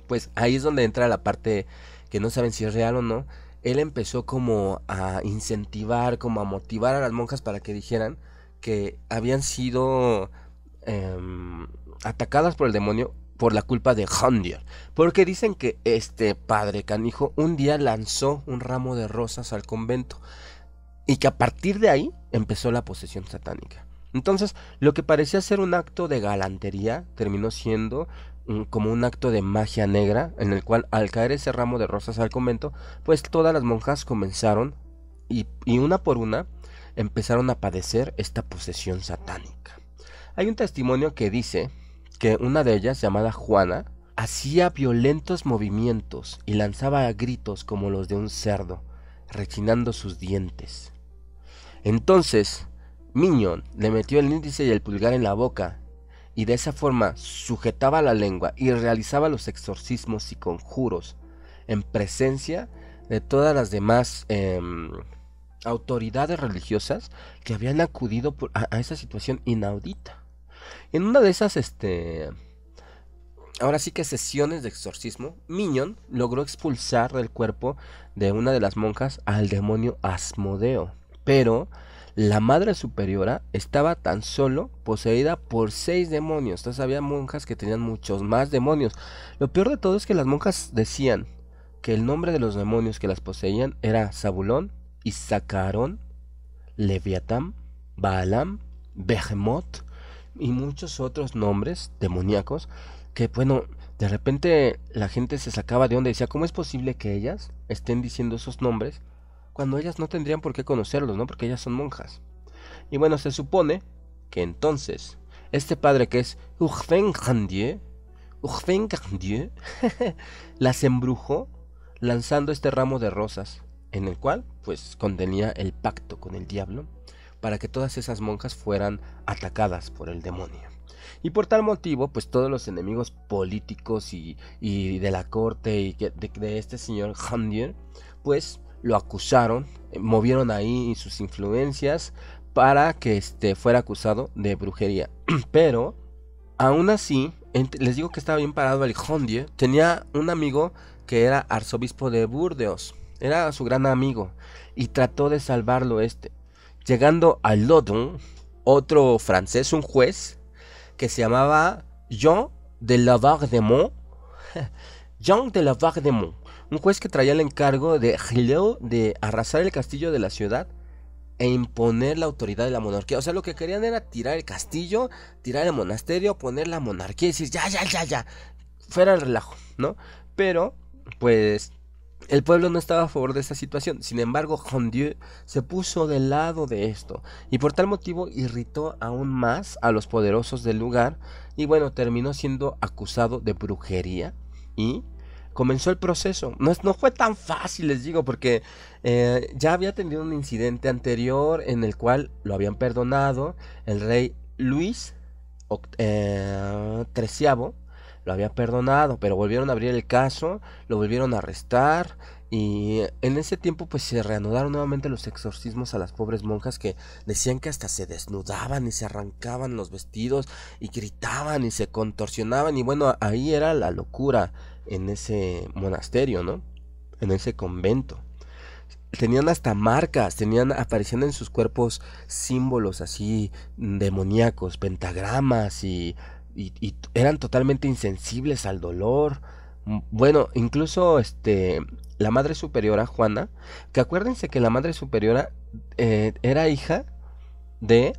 pues ahí es donde entra la parte que no saben si es real o no. Él empezó como a incentivar, como a motivar a las monjas para que dijeran que habían sido atacadas por el demonio por la culpa de Grandier, porque dicen que este padre canijo un día lanzó un ramo de rosas al convento y que a partir de ahí empezó la posesión satánica. Entonces, lo que parecía ser un acto de galantería terminó siendo como un acto de magia negra, en el cual al caer ese ramo de rosas al convento, pues todas las monjas comenzaron y una por una empezaron a padecer esta posesión satánica. Hay un testimonio que dice que una de ellas, llamada Juana, hacía violentos movimientos y lanzaba gritos como los de un cerdo, rechinando sus dientes. Entonces, Mignon le metió el índice y el pulgar en la boca y de esa forma sujetaba la lengua y realizaba los exorcismos y conjuros en presencia de todas las demás autoridades religiosas que habían acudido a esa situación inaudita. En una de esas, ahora sí que sesiones de exorcismo, Mignon logró expulsar del cuerpo de una de las monjas al demonio Asmodeo, pero la madre superiora estaba tan solo poseída por 6 demonios. Entonces había monjas que tenían muchos más demonios. Lo peor de todo es que las monjas decían que el nombre de los demonios que las poseían era Zabulón, Issacarón, Leviatán, Baalam, Behemoth y muchos otros nombres demoníacos que, bueno, de repente la gente se sacaba de onda y decía, ¿cómo es posible que ellas estén diciendo esos nombres cuando ellas no tendrían por qué conocerlos, ¿no? Porque ellas son monjas. Y bueno, se supone que entonces este padre, que es Urbain Grandier, las embrujó lanzando este ramo de rosas, en el cual pues contenía el pacto con el diablo para que todas esas monjas fueran atacadas por el demonio. Y por tal motivo, pues todos los enemigos políticos y de la corte y de este señor Grandier, pues lo acusaron, movieron ahí sus influencias para que fuera acusado de brujería. Pero aún así, les digo que estaba bien parado el Grandier. Tenía un amigo que era arzobispo de Burdeos, era su gran amigo, y trató de salvarlo llegando a Loudun, otro francés, un juez que se llamaba Jean de Lavardemont. Jean de Lavardemont, un juez que traía el encargo de Gileo de arrasar el castillo de la ciudad e imponer la autoridad de la monarquía. O sea, lo que querían era tirar el castillo, tirar el monasterio, poner la monarquía y decir ya, fuera el relajo, ¿no? Pero, pues, el pueblo no estaba a favor de esa situación. Sin embargo, Grandier se puso del lado de esto y por tal motivo irritó aún más a los poderosos del lugar y bueno, terminó siendo acusado de brujería y comenzó el proceso. No fue tan fácil, les digo, porque ya había tenido un incidente anterior en el cual lo habían perdonado. El rey Luis XIII lo había perdonado, pero volvieron a abrir el caso, lo volvieron a arrestar. Y en ese tiempo pues se reanudaron nuevamente los exorcismos a las pobres monjas, que decían que hasta se desnudaban y se arrancaban los vestidos y gritaban y se contorsionaban. Y bueno, ahí era la locura en ese monasterio, ¿no? En ese convento. Tenían hasta marcas, aparecían en sus cuerpos símbolos así demoníacos, pentagramas y eran totalmente insensibles al dolor. Bueno, incluso la madre superiora Juana, que acuérdense que la madre superiora era hija de,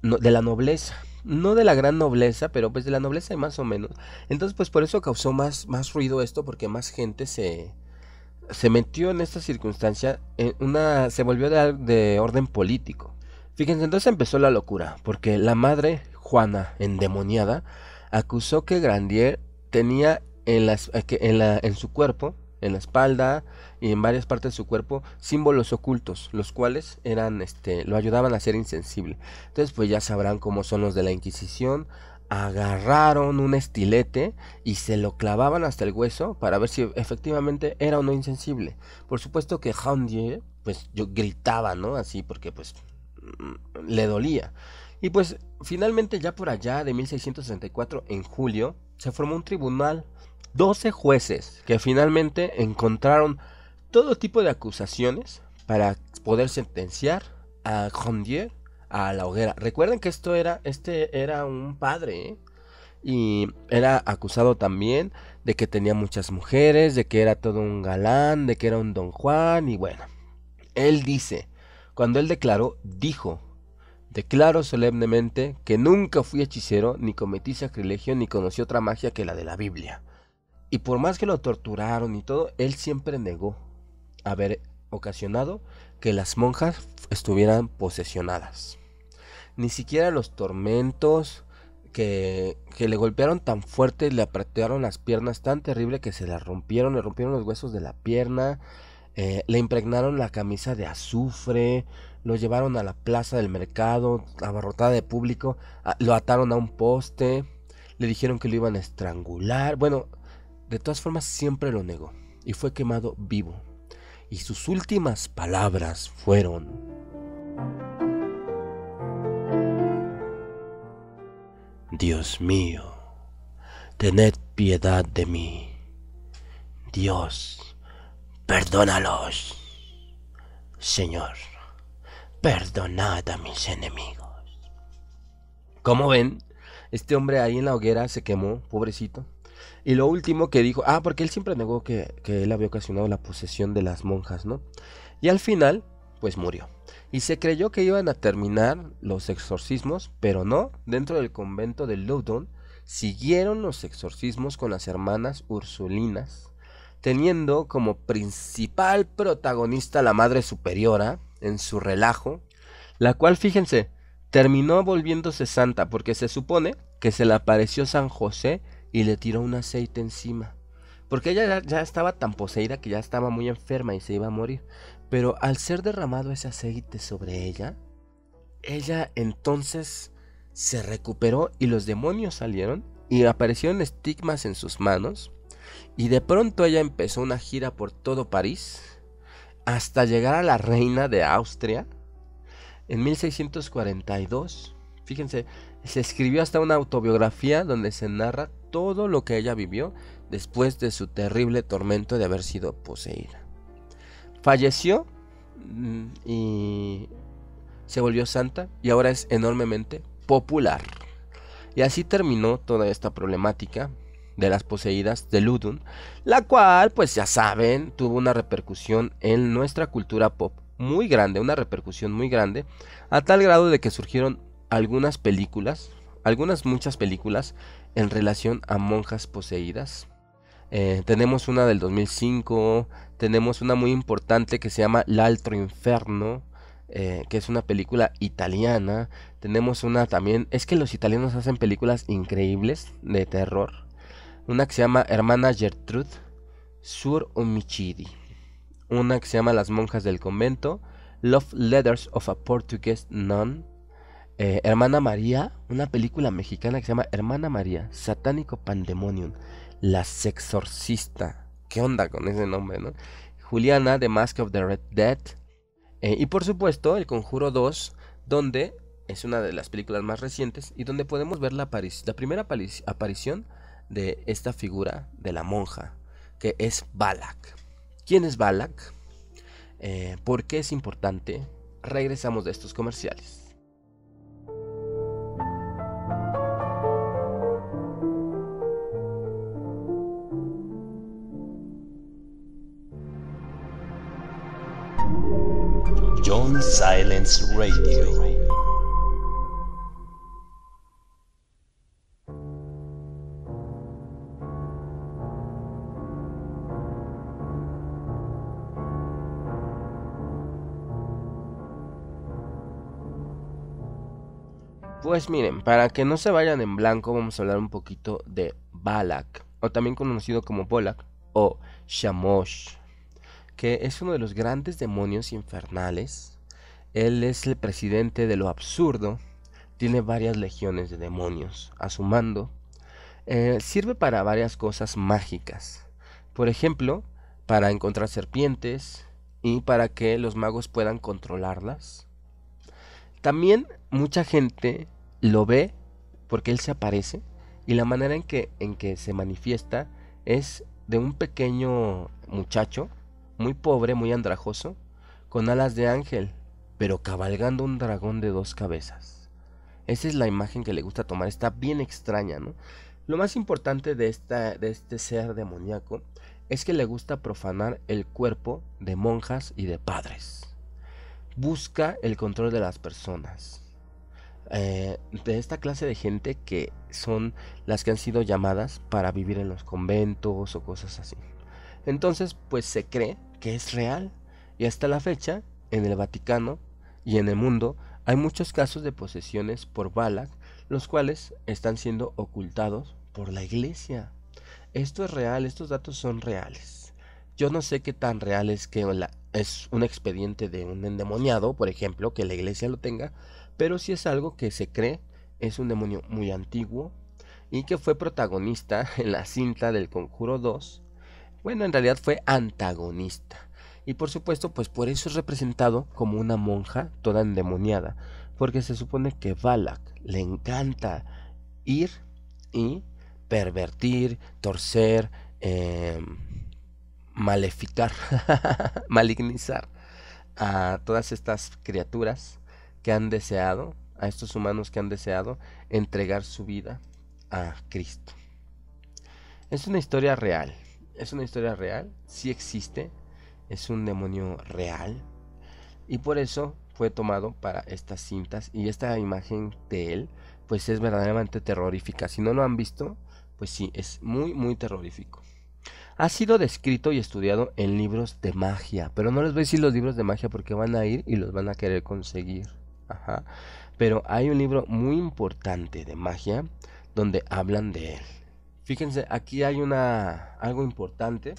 de la nobleza, no de la gran nobleza, pero pues de la nobleza y más o menos. Entonces pues por eso causó más ruido esto, porque más gente se metió en esta circunstancia, se volvió de orden político. Fíjense, entonces empezó la locura, porque la madre Juana, endemoniada, acusó que Grandier tenía en su cuerpo, en la espalda y en varias partes de su cuerpo, símbolos ocultos, los cuales lo ayudaban a ser insensible. Entonces pues ya sabrán cómo son los de la Inquisición. Agarraron un estilete y se lo clavaban hasta el hueso para ver si efectivamente era o no insensible. Por supuesto que Grandier pues yo gritaba, ¿no? Así porque pues le dolía. Y pues finalmente ya por allá de 1664, en julio, se formó un tribunal, 12 jueces que finalmente encontraron todo tipo de acusaciones para poder sentenciar a Grandier a la hoguera. Recuerden que este era un padre, ¿eh? Y era acusado también de que tenía muchas mujeres, de que era todo un galán, de que era un don Juan. Y bueno, él dice, cuando él dijo: declaro solemnemente que nunca fui hechicero, ni cometí sacrilegio, ni conocí otra magia que la de la Biblia. Y por más que lo torturaron y todo, él siempre negó haber ocasionado que las monjas estuvieran posesionadas. Ni siquiera los tormentos que le golpearon tan fuerte, le apretaron las piernas tan terrible que le rompieron los huesos de la pierna, le impregnaron la camisa de azufre, lo llevaron a la plaza del mercado, abarrotada de público, lo ataron a un poste, le dijeron que lo iban a estrangular. Bueno, de todas formas siempre lo negó y fue quemado vivo. Y sus últimas palabras fueron: Dios mío, tened piedad de mí. Dios, perdónalos. Señor, perdonad a mis enemigos. Como ven, este hombre ahí en la hoguera se quemó, pobrecito. Y lo último que dijo, porque él siempre negó que él había ocasionado la posesión de las monjas, ¿no? Y al final, pues murió. Y se creyó que iban a terminar los exorcismos, pero no. Dentro del convento de Loudun siguieron los exorcismos con las hermanas ursulinas, teniendo como principal protagonista la Madre Superiora en su relajo, la cual, fíjense, terminó volviéndose santa porque se supone que se le apareció San José y le tiró un aceite encima, porque ella ya estaba tan poseída que ya estaba muy enferma y se iba a morir. Pero al ser derramado ese aceite sobre ella entonces se recuperó y los demonios salieron y aparecieron estigmas en sus manos. Y de pronto ella empezó una gira por todo París hasta llegar a la reina de Austria en 1642. Fíjense, se escribió hasta una autobiografía donde se narra todo lo que ella vivió después de su terrible tormento de haber sido poseída. Falleció y se volvió santa y ahora es enormemente popular. Y así terminó toda esta problemática de las poseídas de Loudun, la cual, pues ya saben, tuvo una repercusión en nuestra cultura pop muy grande, una repercusión muy grande, a tal grado de que surgieron muchas películas en relación a monjas poseídas. Tenemos una del 2005, tenemos una muy importante que se llama L'altro inferno, que es una película italiana. Tenemos una también, es que los italianos hacen películas increíbles de terror. Una que se llama Hermana Gertrude, Sur Omicidi, una que se llama Las monjas del convento, Love Letters of a Portuguese Nun, Hermana María, una película mexicana que se llama Hermana María, Satánico Pandemonium, La Sexorcista, ¿qué onda con ese nombre, no? Juliana, The Mask of the Red Dead, y por supuesto El Conjuro 2, donde es una de las películas más recientes y donde podemos ver la primera aparición de esta figura de la monja, que es Balak. ¿Quién es Balak? ¿Por qué es importante? Regresamos de estos comerciales. John Silence Radio. Pues miren, para que no se vayan en blanco, vamos a hablar un poquito de Balak, o también conocido como Bolak o Shamosh, que es uno de los grandes demonios infernales. Él es el presidente de lo absurdo, tiene varias legiones de demonios a su mando. Sirve para varias cosas mágicas, por ejemplo, para encontrar serpientes y para que los magos puedan controlarlas. También mucha gente lo ve porque él se aparece y la manera en que se manifiesta es de un pequeño muchacho, muy pobre, muy andrajoso, con alas de ángel, pero cabalgando un dragón de 2 cabezas. Esa es la imagen que le gusta tomar, está bien extraña, ¿no? Lo más importante de este ser demoníaco es que le gusta profanar el cuerpo de monjas y de padres. Busca el control de las personas, de esta clase de gente que son las que han sido llamadas para vivir en los conventos o cosas así. Entonces, pues se cree que es real y hasta la fecha, en el Vaticano y en el mundo, hay muchos casos de posesiones por Balak, los cuales están siendo ocultados por la iglesia. Esto es real, estos datos son reales. Yo no sé qué tan real es que es un expediente de un endemoniado, por ejemplo, que la iglesia lo tenga, pero sí es algo que se cree, es un demonio muy antiguo y que fue protagonista en la cinta del Conjuro 2. Bueno, en realidad fue antagonista. Y por supuesto, pues por eso es representado como una monja toda endemoniada, porque se supone que Balak le encanta ir y pervertir, torcer, maleficar, malignizar a todas estas criaturas que han deseado, a estos humanos que han deseado entregar su vida a Cristo. Es una historia real, sí existe, es un demonio real y por eso fue tomado para estas cintas y esta imagen de él pues es verdaderamente terrorífica. Si no lo han visto, pues sí, es muy muy terrorífico. Ha sido descrito y estudiado en libros de magia, pero no les voy a decir los libros de magia porque van a ir y los van a querer conseguir. Ajá. Pero hay un libro muy importante de magia donde hablan de él. Fíjense, aquí hay algo importante.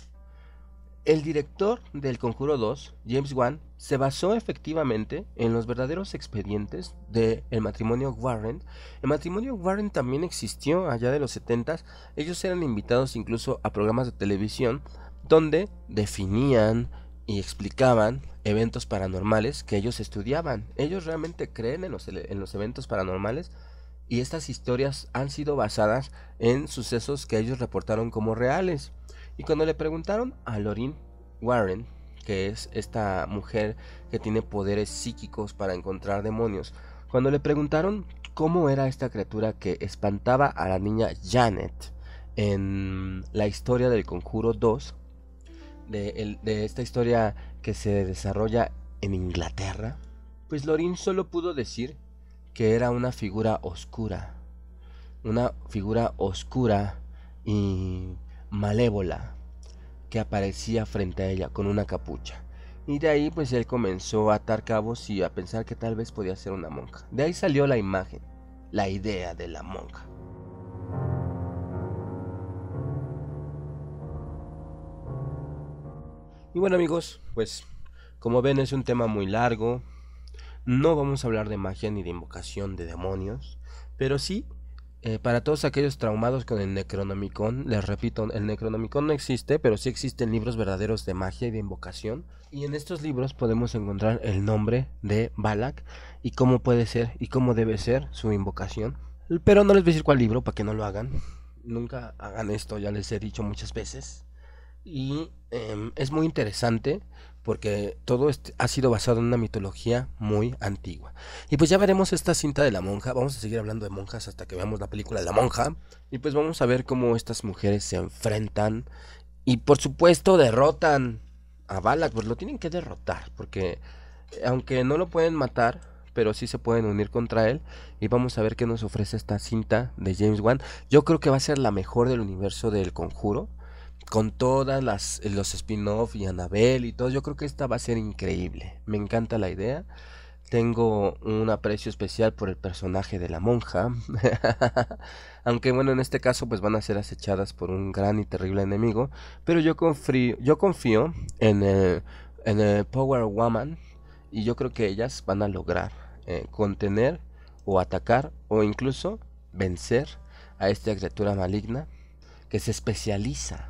El director del Conjuro 2, James Wan, se basó efectivamente en los verdaderos expedientes del matrimonio Warren. El matrimonio Warren también existió allá de los 70s. Ellos eran invitados incluso a programas de televisión donde definían y explicaban eventos paranormales que ellos estudiaban. Ellos realmente creen en los eventos paranormales y estas historias han sido basadas en sucesos que ellos reportaron como reales. Y cuando le preguntaron a Lorraine Warren, que es esta mujer que tiene poderes psíquicos para encontrar demonios, cuando le preguntaron cómo era esta criatura que espantaba a la niña Janet en la historia del Conjuro 2, de esta historia que se desarrolla en Inglaterra, pues Lorraine solo pudo decir que era una figura oscura y malévola que aparecía frente a ella con una capucha. Y de ahí pues él comenzó a atar cabos y a pensar que tal vez podía ser una monja. De ahí salió la imagen, la idea de la monja. Y bueno amigos, pues como ven es un tema muy largo. No vamos a hablar de magia ni de invocación de demonios, pero sí, para todos aquellos traumados con el Necronomicon, les repito, el Necronomicon no existe, pero sí existen libros verdaderos de magia y de invocación. Y en estos libros podemos encontrar el nombre de Balak y cómo puede ser y cómo debe ser su invocación. Pero no les voy a decir cuál libro para que no lo hagan. Nunca hagan esto, ya les he dicho muchas veces. Y es muy interesante porque todo ha sido basado en una mitología muy antigua. Y pues ya veremos esta cinta de la monja. Vamos a seguir hablando de monjas hasta que veamos la película de la monja. Y pues vamos a ver cómo estas mujeres se enfrentan y por supuesto derrotan a Balak. Pues lo tienen que derrotar porque aunque no lo pueden matar, pero sí se pueden unir contra él. Y vamos a ver qué nos ofrece esta cinta de James Wan. Yo creo que va a ser la mejor del universo del Conjuro, con todas los spin-off y Annabelle y todo. Yo creo que esta va a ser increíble. Me encanta la idea. Tengo un aprecio especial por el personaje de la monja. Aunque bueno, en este caso pues van a ser acechadas por un gran y terrible enemigo. Pero yo confío en el Power Woman. Y yo creo que ellas van a lograr contener o atacar o incluso vencer a esta criatura maligna que se especializa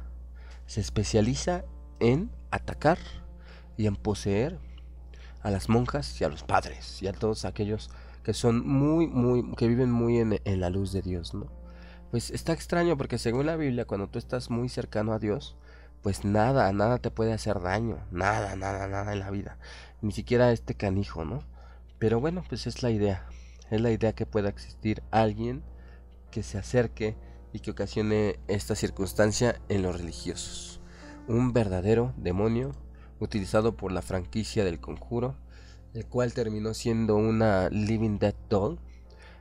en atacar y en poseer a las monjas y a los padres y a todos aquellos que son que viven muy en la luz de Dios, ¿no? Pues está extraño porque según la Biblia, cuando tú estás muy cercano a Dios, pues nada te puede hacer daño, nada en la vida, ni siquiera este canijo, ¿no? Pero bueno, pues es la idea que pueda existir alguien que se acerque y que ocasione esta circunstancia en los religiosos. Un verdadero demonio utilizado por la franquicia del Conjuro, el cual terminó siendo una Living Dead Doll.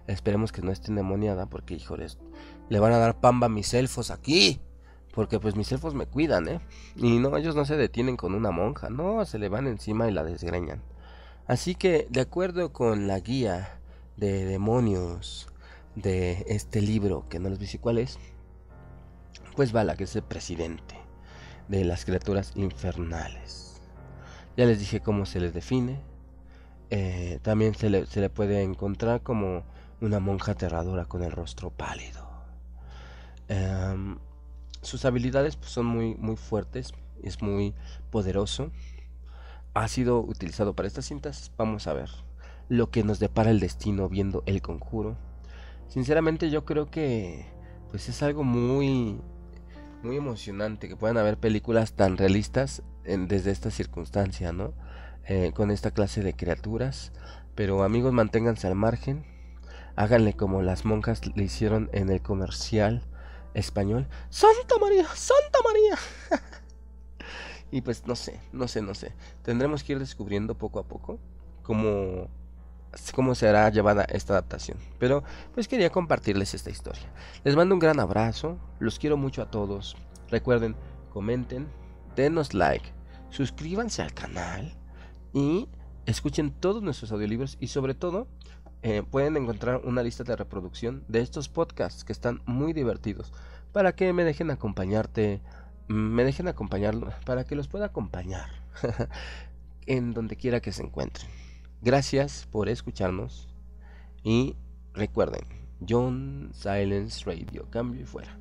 Esperemos que no esté endemoniada porque, híjoles, le van a dar pamba a mis elfos aquí. Porque pues mis elfos me cuidan, ¿eh? Y no, ellos no se detienen con una monja, no, se le van encima y la desgreñan. Así que, de acuerdo con la guía de demonios de este libro, que no les dice cuál es, pues Balak es el presidente de las criaturas infernales. Ya les dije cómo se les define. También se le puede encontrar como una monja aterradora con el rostro pálido. Sus habilidades pues, son muy fuertes, es muy poderoso. Ha sido utilizado para estas cintas. Vamos a ver lo que nos depara el destino viendo El Conjuro. Sinceramente yo creo que pues es algo muy emocionante que puedan haber películas tan realistas desde esta circunstancia, ¿no? Con esta clase de criaturas. Pero amigos, manténganse al margen. Háganle como las monjas le hicieron en el comercial español. ¡Santa María! ¡Santa María! Y pues no sé. Tendremos que ir descubriendo poco a poco cómo será llevada esta adaptación. Pero pues quería compartirles esta historia. Les mando un gran abrazo, los quiero mucho a todos. Recuerden, comenten, denos like, suscríbanse al canal y escuchen todos nuestros audiolibros. Y sobre todo pueden encontrar una lista de reproducción de estos podcasts que están muy divertidos, para que me dejen acompañarlo, para que los pueda acompañar en donde quiera que se encuentren. Gracias por escucharnos y recuerden, John Silence Radio, cambio y fuera.